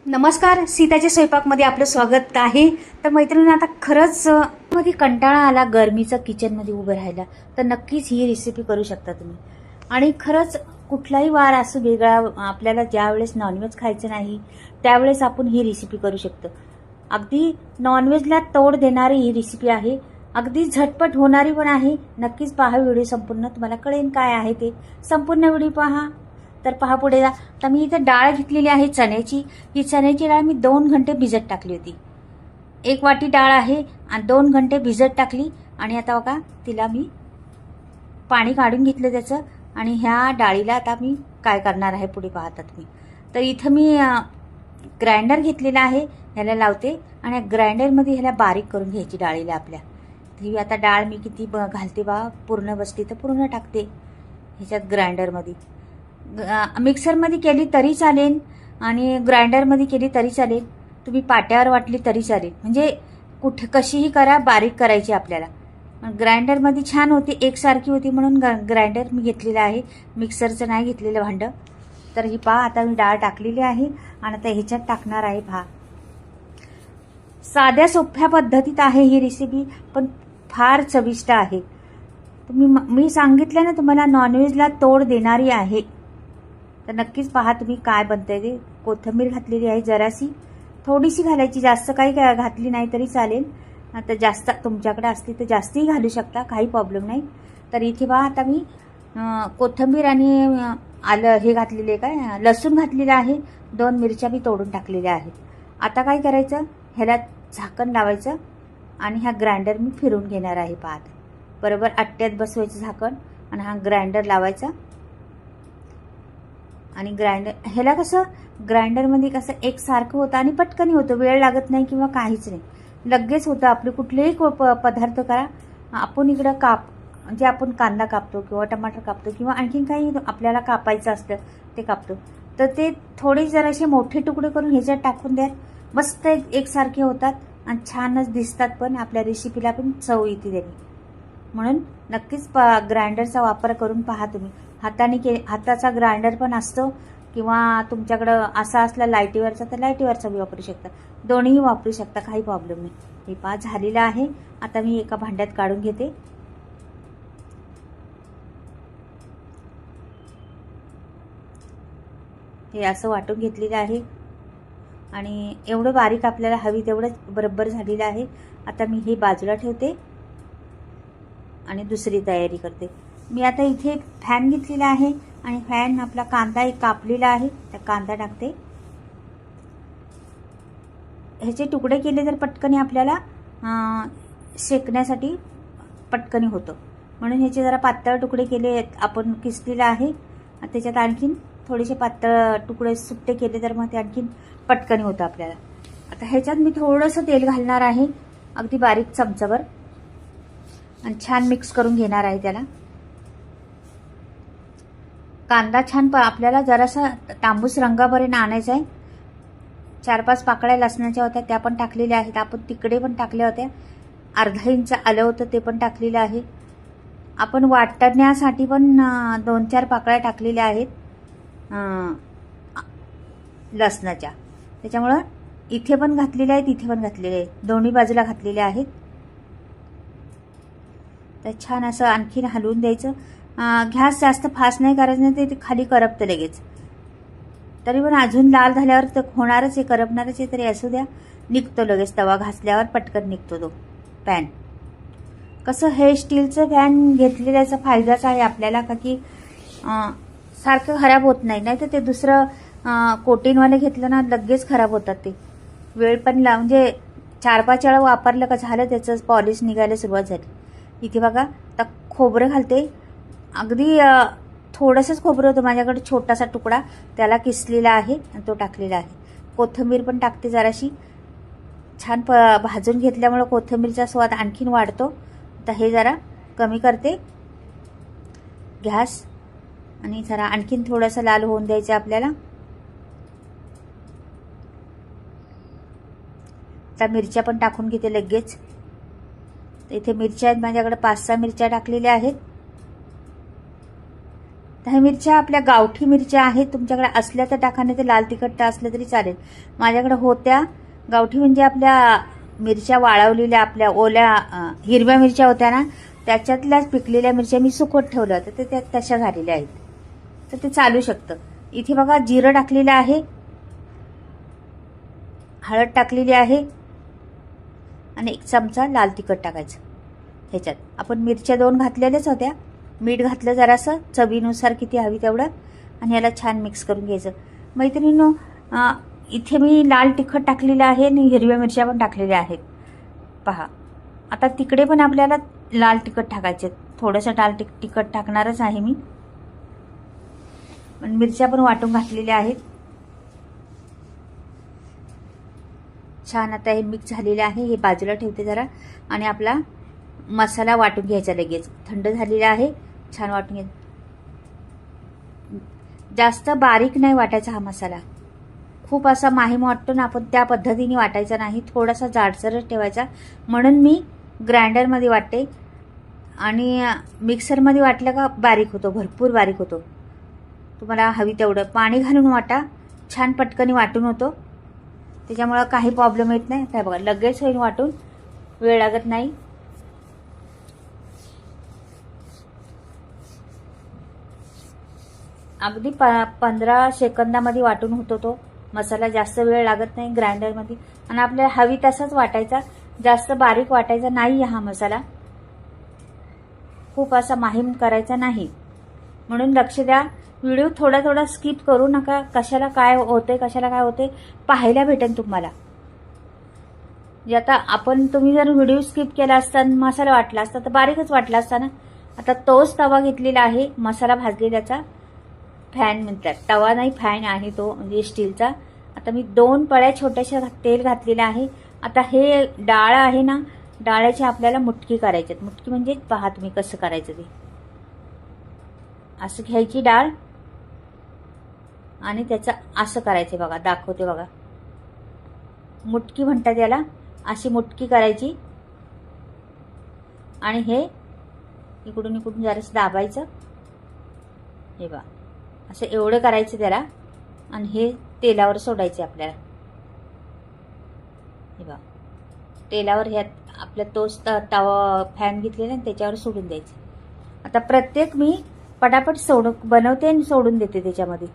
नमस्कार, सीताच्या स्वयंपाकमध्ये आपलं स्वागत आहे. तर मैत्रिणी, आता खरंच मध्ये कंटाळा आला गरमीचा किचनमध्ये उभं राहायला, तर नक्कीच ही रेसिपी करू शकता तुम्ही. आणि खरंच कुठलाही वार असो वेगळा, आपल्याला ज्यावेळेस नॉनव्हेज खायचं नाही त्यावेळेस आपण ही रेसिपी करू शकतो. अगदी नॉनव्हेजला तोड देणारी ही रेसिपी आहे, अगदी झटपट होणारी पण आहे. नक्कीच पहा व्हिडिओ संपूर्ण, तुम्हाला कळेल काय आहे ते. संपूर्ण व्हिडिओ पहा. तर पहा पुढे जा. तर मी इथे डाळ घेतलेली आहे चण्याची. ही चण्याची डाळ मी 2 घंटे भिजत टाकली होती. 1 वाटी डाळ आहे आणि 2 घंटे भिजत टाकली. आणि आता बघा, तिला मी पाणी काढून घेतलं त्याचं. आणि ह्या डाळीला आता मी काय करणार आहे पुढे पाहता तुम्ही. तर इथं मी ग्राइंडर घेतलेला आहे, ह्याला लावते आणि ग्राइंडरमध्ये ह्याला बारीक करून घ्यायची डाळीला आपल्या. ही आता डाळ मी किती घालते बा, पूर्ण बसली तर पूर्ण टाकते ह्याच्यात ग्राइंडरमध्ये. मिक्सरमध्ये केली तरी चालेल आणि ग्राइंडरमध्ये केली तरी चालेल. तुम्ही पाट्यावर वाटली तरी चालेल, म्हणजे कुठे कशीही करा, बारीक करायची आपल्याला. ग्राइंडरमध्ये छान होती, एकसारखी होती म्हणून ग्राइंडर मी घेतलेलं आहे, मिक्सरचं नाही घेतलेलं भांडं. तर ही पहा, आता मी डाळ टाकलेली आहे आणि आता ह्याच्यात टाकणार आहे. पहा, साध्या सोप्या पद्धतीत आहे ही रेसिपी, पण फार चविष्ट आहे. मी सांगितलं ना तुम्हाला, नॉनव्हेजला तोड देणारी आहे. तर नक्कीच पहा तुम्ही काय बनतंय ते. कोथिंबीर घातलेली आहे जराशी, थोडीशी घालायची, जास्त काही घातली नाही तरी चालेल. आता जास्त तुमच्याकडे असली तर जास्तही घालू शकता, काही प्रॉब्लेम नाही. तर इथे पहा, आता मी कोथिंबीर आणि आलं हे घातलेले, काय लसूण घातलेलं आहे. 2 मिरच्या मी तोडून टाकलेल्या आहेत. आता काय करायचं, ह्याला झाकण लावायचं आणि हा ग्राइंडर मी फिरून घेणार आहे. पहा, बरोबर अट्ट्यात बसवायचं झाकण आणि हा ग्राइंडर लावायचा. आणि ग्राइंडर ह्याला कसं, ग्राइंडरमध्ये कसं एकसारखं होतं आणि पटकन होतं, वेळ लागत नाही किंवा काहीच नाही, लगेच होतं. आपले कुठलेही पदार्थ करा, आपण इकडं म्हणजे आपण कांदा कापतो किंवा टमाटर कापतो किंवा आणखीन काही आपल्याला कापायचं असतं ते कापतो, तर ते थोडे जरासे मोठे तुकडे करून ह्याच्यात टाकून द्या, मस्त एकसारखे होतात आणि छानच दिसतात. पण आपल्या रेसिपीला पण चव येते त्याने. म्हणून नक्कीच ग्राइंडरचा वापर करून पहा तुम्ही. हाताचा ग्राइंडर पण असतो किंवा तुमच्याकडं असा असला लाईटीवरचा तर लाईटीवरचा बी वापरू शकता, दोन्हीही वापरू शकता, काही प्रॉब्लेम नाही. हे पहा झालेलं आहे. आता मी एका भांड्यात काढून घेते. हे असं वाटून घेतलेलं आहे आणि एवढं बारीक आपल्याला हवी तेवढं बरोबर झालेलं आहे. आता मी हे बाजूला ठेवते आणि दुसरी तयारी करते. मी आता इथे फॅन घेतलेला आहे आणि फॅन आपला कांदा एक कापलेला आहे, त्या कांदा टाकते. ह्याचे तुकडे केले तर पटकन आपल्याला शेकण्यासाठी पटकन होतं, म्हणून ह्याचे जरा पातळ तुकडे केले आपण, किसलेला आहे. त्याच्यात आणखीन थोडेसे पातळ तुकडे सुट्टे केले तर मग ते आणखीन पटकन होतं आपल्याला. आता ह्याच्यात मी थोडंसं तेल घालणार आहे, अगदी बारीक चमचाभर, आणि छान मिक्स करून घेणार आहे त्याला. कांदा छान आपल्याला जरासा तांबूस रंगापर्यंत आणायचा आहे. 4-5 पाकळ्या लसणाच्या होत्या, त्या पण टाकलेल्या आहेत आपण, तिकडे पण टाकल्या होत्या. अर्धा इंच आलं होतं, ते पण टाकलेलं आहे. आपण वाटण्यासाठी पण 2-4 पाकळ्या टाकलेल्या आहेत लसणाच्या, त्याच्यामुळं इथे पण घातलेल्या आहेत, इथे पण घातलेल्या आहेत, दोन्ही बाजूला घातलेल्या आहेत. तर छान असं आणखीन हलवून द्यायचं. गॅस जास्त फास्ट नाही करायचं, नाही ते खाली करपतं लगेच. तरी पण अजून लाल झाल्यावर तर होणारच आहे, करपणारच आहे, तरी असू द्या, निघतो लगेच. तवा घासल्यावर पटकन निघतो तो पॅन. कसं, हे स्टीलचं पॅन घेतलेल्याचा फायदाच आहे आपल्याला, का की सारखं खराब होत नाही. नाही तर ते दुसरं कोटिंगवाले घेतलं ना, लगेच खराब होतात ते. वेळ पण म्हणजे 4-5 वेळा वापरलं का झालं, त्याचं पॉलिश निघायला सुरुवात झाली. इथे बघा, आता खोबरं घालते. अगदी थोडंसंच खोबरं होतं माझ्याकडे, छोटासा तुकडा, त्याला किसलेला आहे आणि तो टाकलेला आहे. कोथिंबीर पण टाकते जराशी, छान भाजून घेतल्यामुळं कोथिंबीरचा स्वाद आणखीन वाढतो. आता हे जरा कमी करते गॅस आणि जरा आणखीन थोडंसं लाल होऊन द्यायचं आपल्याला. आता मिरच्या पण टाकून घेते लगेच. इथे मिरच्या आहेत माझ्याकडे, 5-6 मिरच्या टाकलेल्या आहेत. तर ह्या मिरच्या आपल्या गावठी मिरच्या आहेत, तुमच्याकडे असल्या तर टाका, नाही तर लाल तिखट असलं तरी चालेल. माझ्याकडे होत्या गावठी, म्हणजे आपल्या मिरच्या वाळवलेल्या, आपल्या ओल्या हिरव्या मिरच्या होत्या ना, त्याच्यातल्याच पिकलेल्या मिरच्या मी सुकत ठेवल्या होत्या, तर त्या तशा झालेल्या आहेत, तर ते चालू शकतं. इथे बघा जिरं टाकलेलं आहे, हळद टाकलेली आहे आणि 1 चमचा लाल तिखट टाकायचं. ह्याच्यात आपण मिरच्या 2 घातलेल्याच होत्या, मीठ घातलं जरासं चवीनुसार किती हवी तेवढं, आणि याला छान मिक्स करून घ्यायचं. मैत्रिणींनो, इथे मी लाल तिखट टाकलेलं आहे आणि हिरव्या मिरच्या पण टाकलेल्या आहेत. पहा, आता तिकडे पण आपल्याला लाल तिखट टाकायचे, थोडंसं लाल तिखट टाकणारच आहे मी, पण मिरच्या पण वाटून घातलेल्या आहेत. छान आता हे मिक्स झालेलं आहे, हे बाजूला ठेवते जरा, आणि आपला मसाला वाटून घ्यायचा. लगेच थंड झालेला आहे, छान वाटून घ्यायचा. जास्त बारीक नाही वाटायचा हा मसाला, खूप असा माहीम वाटतो ना आपण, त्या पद्धतीने वाटायचा नाही, थोडासा जाडसरच ठेवायचा. म्हणून मी ग्राइंडरमध्ये वाटते, आणि मिक्सरमध्ये वाटलं का बारीक होतो, भरपूर बारीक होतो. तुम्हाला हवी तेवढं पाणी घालून वाटा, छान पटकनी वाटून होतो, त्याच्यामुळं काही प्रॉब्लेम येत नाही. काय बघा, लगेच होईल वाटून, वेळ लागत नाही. अगदी 15 सेकंदामध्ये वाटून होतो तो मसाला, जास्त वेळ लागत नाही ग्राइंडरमध्ये. आणि आपल्याला हवी तसाच वाटायचा, जास्त बारीक वाटायचा नाही हा मसाला, खूप असा माहीम करायचा नाही. म्हणून लक्ष द्या, व्हिडिओ थोडा थोडा स्किप करू नका. कशाला काय होते पाहायला भेटेल तुम्हाला. जे आता तुम्ही जर व्हिडिओ स्किप केला असता, मसाला वाटला असता तर बारीकच वाटला असता ना. आता तोच तवा घेतलेला आहे मसाला भाजलेल्याचा, फॅन म्हणतात, तवा नाही फॅन आहे तो, म्हणजे स्टीलचा. आता मी 2 पळ्या छोट्याशा तेल घातलेलं आहे. आता हे डाळ आहे ना, डाळाची आपल्याला मुटकी करायची. मुटकी म्हणजे पहा तुम्ही कसं करायचं ते, असं घ्यायची डाळ आणि त्याचं असं करायचं. बघा दाखवते बघा, मुटकी म्हणतात याला, अशी मुटकी करायची. आणि हे इकडून जरासं दाबायचं, हे बघा असं एवढं करायचं त्याला, आणि हे तेलावर सोडायचे आपल्याला. हे बघा तेलावर ह्यात आपल्या तोच तवा फॅन घेतलेला आणि त्याच्यावर सोडून द्यायचं. आता प्रत्येक मी पटापट बनवते आणि सोडून देते त्याच्यामध्ये.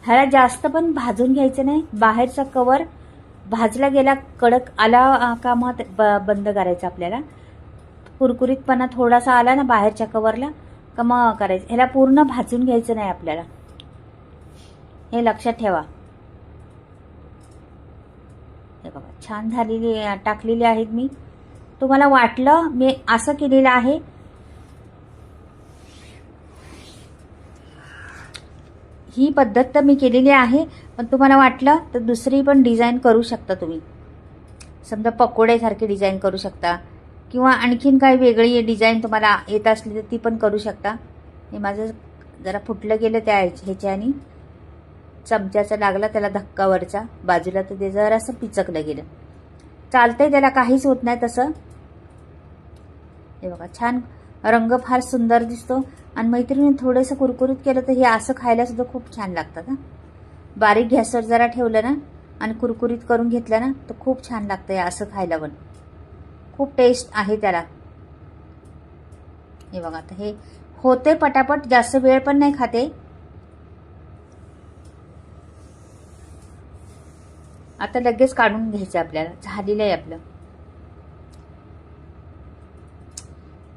ह्याला जास्त पण भाजून घ्यायचं नाही, बाहेरचा कवर भाजला गेला, कडक आला का मग बंद करायचं आपल्याला. कुरकुरीतपणा थोडासा आला ना बाहेरच्या कवरला का मग करायचं. ह्याला पूर्ण भाजून घ्यायचं नाही आपल्याला, हे लक्षात ठेवा. हे बघा छान झालेली टाकलेली आहेत मी. तुम्हाला वाटलं मी असं केलेलं आहे, ही पद्धत तर मी केलेली आहे, पण तुम्हाला वाटलं तर दुसरी पण डिझाईन करू शकता तुम्ही. समजा पकोड्यासारखी डिझाईन करू शकता, किंवा आणखीन काही वेगळी डिझाईन तुम्हाला येत असली तर ती पण करू शकता. हे माझं जरा फुटलं गेलं त्या ह्याच्याने, चमच्याचा लागला त्याला धक्कावरचा बाजूला, तर ते जरासं पिचकलं गेलं. चालतंय, त्याला काहीच होत नाही तसं. हे बघा छान रंग फार सुंदर दिसतो. आणि मैत्रिणी थोडंसं कुरकुरीत केलं तर हे असं खायला सुद्धा खूप छान लागतं. बारीक गॅसवर जरा ठेवलं ना आणि कुरकुरीत करून घेतलं ना तर खूप छान लागतं. हे असं खायला पण खूप टेस्ट आहे त्याला. हे बघा आता हे होते पटापट, जास्त वेळ पण नाही खाते. आता लगेच काढून घ्यायचं आपल्याला, झालेलं आहे आपलं.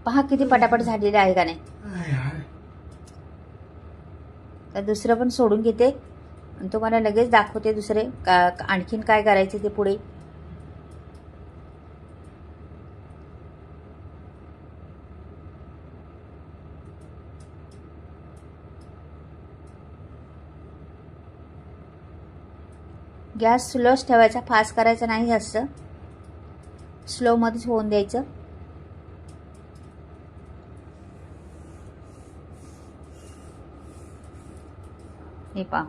पहा किती पटापट झालेलं आहे का नाही. तर दुसरं पण सोडून घेते आणि तुम्हाला लगेच दाखवते दुसरे आणखीन काय करायचे ते पुढे. गॅस स्लोच ठेवायचा, फास्ट करायचा नाही जास्त, स्लोमध्येच होऊन द्यायचं. हे पहा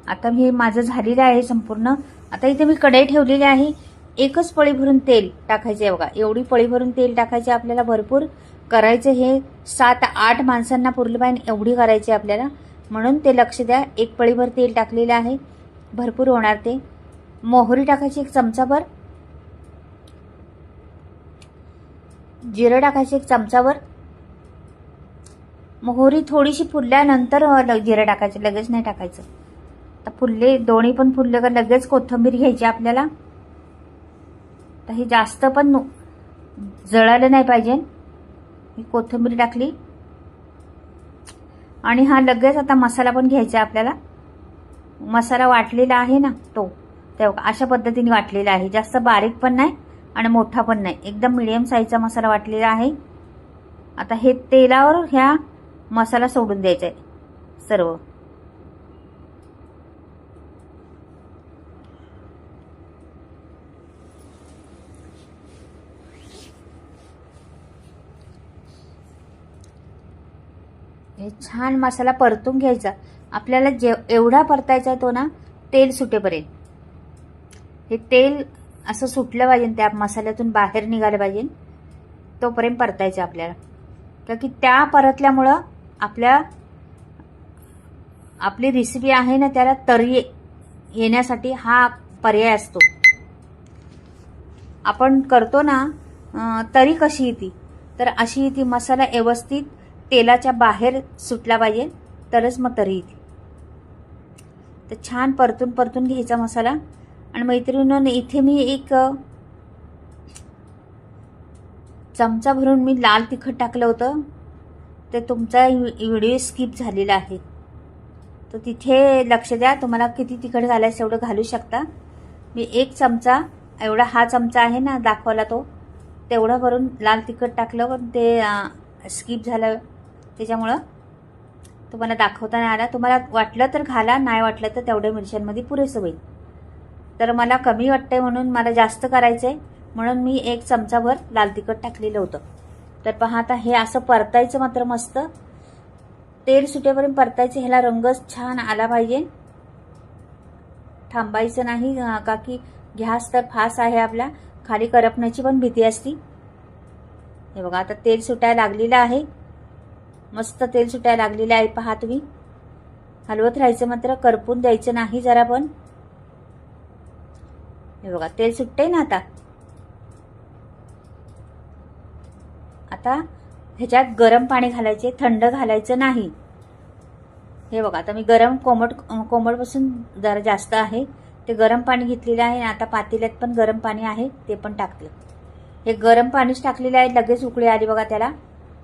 आता हे माझं झालेलं आहे संपूर्ण. आता इथे मी कढई ठेवलेली आहे, एकच पळी भरून तेल टाकायचे. बघा एवढी पळी भरून तेल टाकायचे आपल्याला भरपूर, करायचं हे 7-8 माणसांना पुरलं पाहिजे एवढी करायची आपल्याला, म्हणून ते लक्ष द्या. एक पळीभर तेल टाकलेलं आहे, भरपूर होणार ते. मोहरी टाकायची 1 चमचाभर, जिरं टाकायचं 1 चमचाभर. मोहरी थोडीशी फुलल्यानंतर जिरं टाकायचं, लगेच नाही टाकायचं. आता फुलले, दोन्ही पण फुलले का लगेच कोथिंबीर घ्यायची आपल्याला. तर हे जास्त पण जळालं नाही पाहिजे. ही कोथिंबीर टाकली आणि हा लगेच आता मसाला पण घ्यायचा आपल्याला. मसाला वाटलेला आहे ना तो, तेव्हा अशा पद्धतीने वाटलेला आहे. जास्त बारीक पण नाही आणि मोठा पण नाही, एकदम मिडियम साईजचा मसाला वाटलेला आहे. आता हे तेलावर ह्या मसाला सोडून द्यायचा आहे सर्व. हे छान मसाला परतून घ्यायचा आपल्याला. एवढा परतायचा तो ना तेल सुटेपर्यंत. हे तेल असं सुटलं पाहिजे, त्या मसाल्यातून बाहेर निघालं पाहिजे, तोपर्यंत परतायचं आपल्याला. का की त्या परतल्यामुळं आपली रेसिपी आहे ना त्याला तरी येण्यासाठी हा पर्याय असतो. आपण करतो ना तरी कशी येते, तर अशी येते. मसाला व्यवस्थित तेलाच्या बाहेर सुटला पाहिजे तरच मग तरी येते. तर छान परतून घ्यायचा मसाला. आणि मैत्रिणींनो, इथे मी 1 चमचा भरून मी लाल तिखट टाकलं होतं, ते तुमचा व्हिडिओ स्किप झालेला आहे. तर तिथे लक्ष द्या, तुम्हाला किती तिखट घालायचं एवढं घालू शकता. मी 1 चमचा, एवढा हा चमचा आहे ना दाखवला तो, तेवढा भरून लाल तिखट टाकलं, पण ते स्किप झालं त्याच्यामुळं तुम्हाला दाखवता नाही आला. तुम्हाला वाटलं तर घाला, नाही वाटलं तर तेवढ्या मिरच्यांमध्ये पुरेसं होईल. तर मला कमी वाटतंय म्हणून मला जास्त करायचं आहे, म्हणून मी 1 चमचाभर लाल तिखट टाकलेलं होतं. तर पहा आता हे असं परतायचं मात्र मस्त. तेल सुटेपर्यंत परतायचं. ह्याला रंग छान आला पाहिजे, थांबायचं नाही. का की गॅस तर फास्ट आहे आपला, खाली करपण्याची पण भीती असती. हे बघा आता तेल सुटायला लागलेलं आहे, मस्त तेल सुटायला लागलेलं आहे. पहा तुम्ही, हलवत राहायचं मात्र, करपून द्यायचं नाही जरा पण. हे बघा तेल सुटते ना आता. आता ह्याच्यात गरम पाणी घालायचे, थंड घालायचं नाही. हे बघा आता मी गरम कोमटपासून जरा जास्त आहे ते गरम पाणी घेतलेलं आहे. आता पातेल्यात पण गरम पाणी आहे, ते पण टाकलं. हे गरम पाणीच टाकलेलं आहे, लगेच उकळी आली बघा त्याला,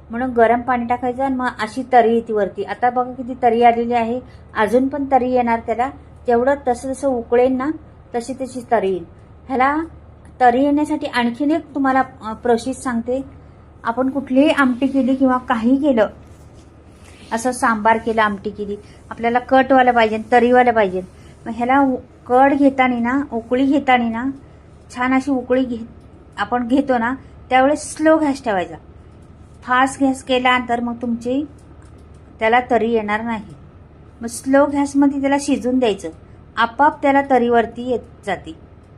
म्हणून गरम पाणी टाकायचं. आणि मग अशी तरी येते वरती. आता बघा किती तरी आलेली आहे, अजून पण तरी येणार त्याला. जेवढं जसं उकळेल ना तशी तरी येईल. ह्याला तरी येण्यासाठी आणखीन एक तुम्हाला प्रोसेस सांगते. आपण कुठलीही आमटी केली किंवा काही केलं, असं सांबार केलं, आमटी केली, आपल्याला कटवाला पाहिजे, तरीवाला पाहिजे. मग ह्याला कट घेताना ना, उकळी घेताना ना, छान अशी उकळी आपण घेतो ना त्यावेळेस स्लो गॅस ठेवायचा. फास्ट गॅस केल्यानंतर मग तुमची त्याला तरी येणार नाही. मग स्लो गॅसमध्ये त्याला शिजून द्यायचं, आपाप त्याला तरीवरती येत जाते.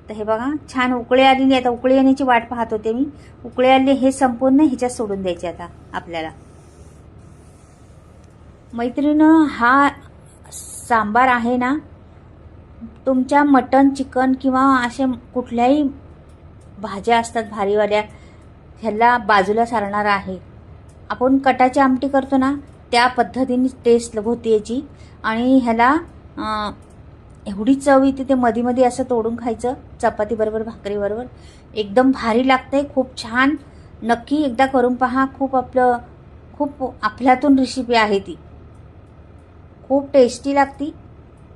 तर हे बघा छान उकळी आलेली. आता उकळी येण्याची वाट पाहत होते मी. उकळी आली, हे संपूर्ण ह्याच्यात सोडून द्यायचे आता आपल्याला. मैत्रिणींनो, हा सांबार आहे ना, तुमच्या मटण, चिकन किंवा असे कुठल्याही भाज्या असतात भारीवाल्या, ह्याला बाजूला सारणार आहे. आपण कटाची आमटी करतो ना त्या पद्धतीने टेस्ट होती याची. आणि ह्याला एवढी चव येते, ते मध्ये मध्ये असं तोडून खायचं चपाती बरोबर, भाकरी बरोबर, एकदम भारी लागतंय. खूप छान, नक्की एकदा करून पहा. खूप आपल्यातून रेसिपी आहे ती, खूप टेस्टी लागती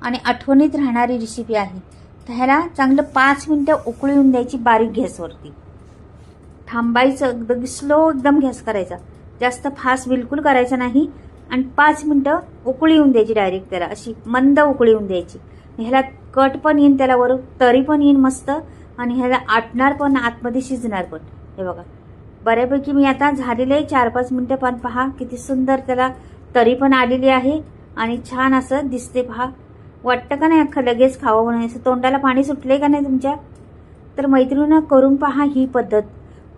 आणि आठवणीत राहणारी रेसिपी आहे. तर ह्याला चांगलं 5 मिनिटं उकळी येऊन द्यायची बारीक गॅसवरती. थांबायचं, एकदम स्लो एकदम गॅस करायचा, जास्त फास्ट बिलकुल करायचं नाही. आणि 5 मिनिटं उकळी येऊन द्यायची डायरेक्ट त्याला, अशी मंद उकळी येऊन द्यायची. ह्याला कट पण येईन, त्याला वरून तरी पण येईन मस्त. आणि ह्याला आटणार पण, आतमध्ये शिजणार पण. हे बघा बऱ्यापैकी मी आता झालेले 4-5 मिनिटं, पण पहा किती सुंदर त्याला तरी पण आलेली आहे आणि छान असं दिसते. पहा, वाटतं का नाही अख्खं लगेच खावं म्हणून, असं तोंडाला पाणी सुटले का नाही तुमच्या. तर मैत्रिणींना करून पहा ही पद्धत,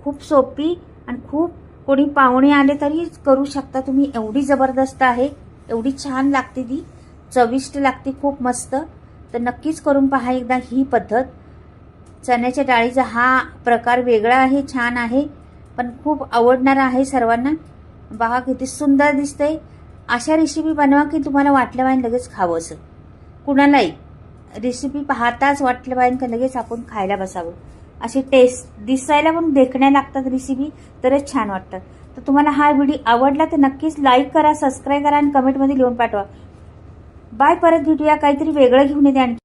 खूप सोपी आणि खूप कोणी पाहुणे आले तरी करू शकता तुम्ही. एवढी जबरदस्त आहे, एवढी छान लागते ती, चविष्ट लागते, खूप मस्त. तर नक्कीच करून पहा एकदा ही पद्धत. चण्याच्या डाळीचा हा प्रकार वेगळा आहे, छान आहे, पण खूप आवडणारा आहे सर्वांना. पहा किती सुंदर दिसते. अशा रेसिपी बनवा की तुम्हाला वाटलं पाहिजे लगेच खावं असं. कुणालाही रेसिपी पाहताच वाटलं पाहिजे का लगेच आपण खायला बसावं. अशी टेस्ट दिसायला पण देखण्या लागतात रेसिपी, तरच छान वाटतात. तर तुम्हाला हा व्हिडिओ आवडला तर नक्कीच लाईक करा, सबस्क्राईब करा आणि कमेंटमध्ये लिहून पाठवा. बाय. परत भेटूया काहीतरी वेगळं घेऊन येते आणखी.